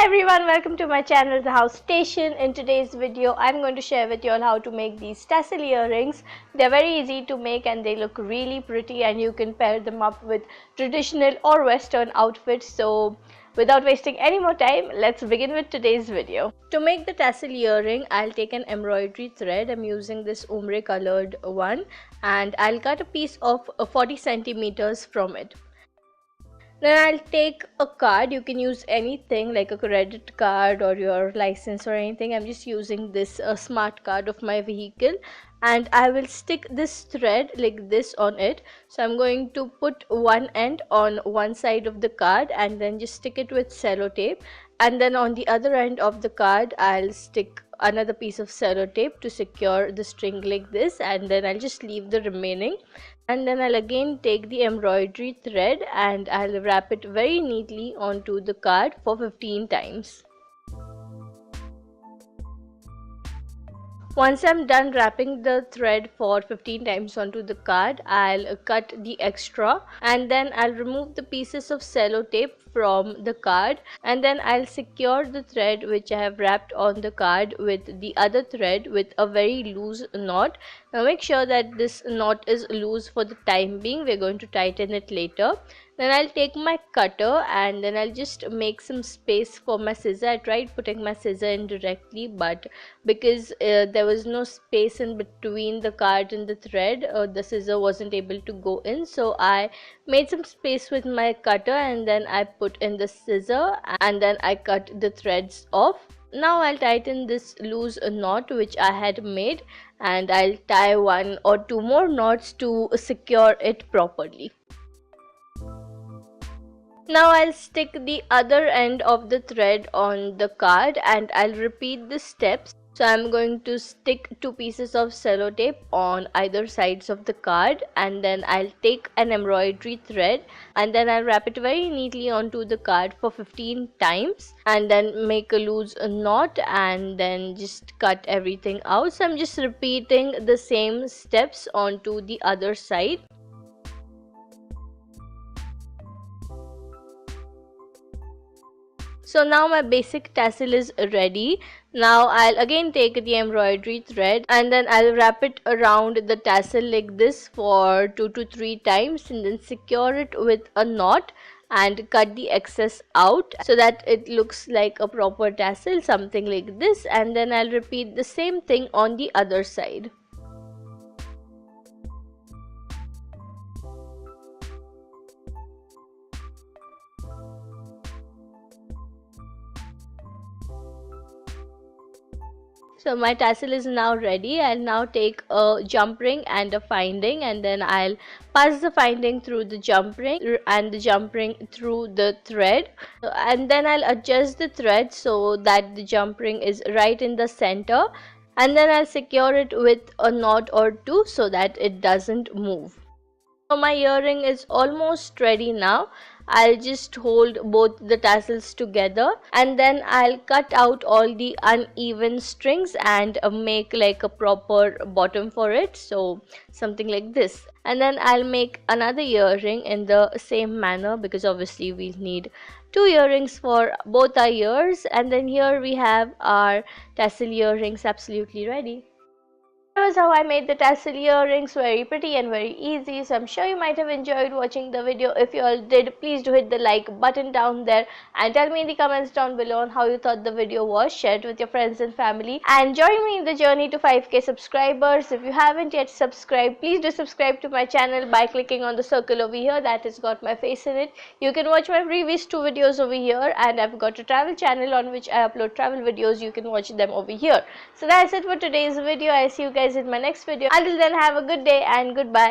Hi everyone, welcome to my channel, the HowStation. In today's video, I'm going to share with you all how to make these tassel earrings. They're very easy to make and they look really pretty, and you can pair them up with traditional or western outfits. So without wasting any more time, let's begin with today's video. To make the tassel earring, I'll take an embroidery thread. I'm using this ombre colored one, and I'll cut a piece of 40 centimeters from it. Then I'll take a card. You can use anything like a credit card or your license or anything. I'm just using this smart card of my vehicle, and I will stick this thread like this on it. So I'm going to put one end on one side of the card and then just stick it with sellotape, and then on the other end of the card I'll stick another piece of sellotape to secure the string like this, and then I'll just leave the remaining. And then I'll again take the embroidery thread and I'll wrap it very neatly onto the card for 15 times. Once I'm done wrapping the thread for 15 times onto the card, I'll cut the extra, and then I'll remove the pieces of sellotape from the card, and then I'll secure the thread which I have wrapped on the card with the other thread with a very loose knot. Now make sure that this knot is loose for the time being. We're going to tighten it later. Then I'll take my cutter and then I'll just make some space for my scissor. I tried putting my scissor in directly, but because there was no space in between the card and the thread, the scissor wasn't able to go in. So I made some space with my cutter and then I put in the scissor and then I cut the threads off. Now I'll tighten this loose knot which I had made, and I'll tie one or two more knots to secure it properly. Now I'll stick the other end of the thread on the card and I'll repeat the steps. So I'm going to stick two pieces of sellotape on either sides of the card, and then I'll take an embroidery thread and then I'll wrap it very neatly onto the card for 15 times, and then make a loose knot and then just cut everything out. So I'm just repeating the same steps onto the other side. So now my basic tassel is ready. Now I'll again take the embroidery thread and then I'll wrap it around the tassel like this for 2 to 3 times, and then secure it with a knot and cut the excess out so that it looks like a proper tassel, something like this. And then I'll repeat the same thing on the other side. So my tassel is now ready. I'll now take a jump ring and a finding, and then I'll pass the finding through the jump ring and the jump ring through the thread, and then I'll adjust the thread so that the jump ring is right in the center, and then I'll secure it with a knot or two so that it doesn't move. So my earring is almost ready now. I'll just hold both the tassels together and then I'll cut out all the uneven strings and make like a proper bottom for it, so something like this. And then I'll make another earring in the same manner, because obviously we'll need two earrings for both our ears. And then here we have our tassel earrings absolutely ready. That was how I made the tassel earrings. Very pretty and very easy. So I'm sure you might have enjoyed watching the video. If you all did, please do hit the like button down there and tell me in the comments down below on how you thought the video was. Share it with your friends and family and join me in the journey to 5k subscribers. If you haven't yet subscribed, please do subscribe to my channel by clicking on the circle over here that has got my face in it. You can watch my previous 2 videos over here, and I've got a travel channel on which I upload travel videos. You can watch them over here. So that's it for today's video. I see you guys in my next video. Until then, have a good day and goodbye.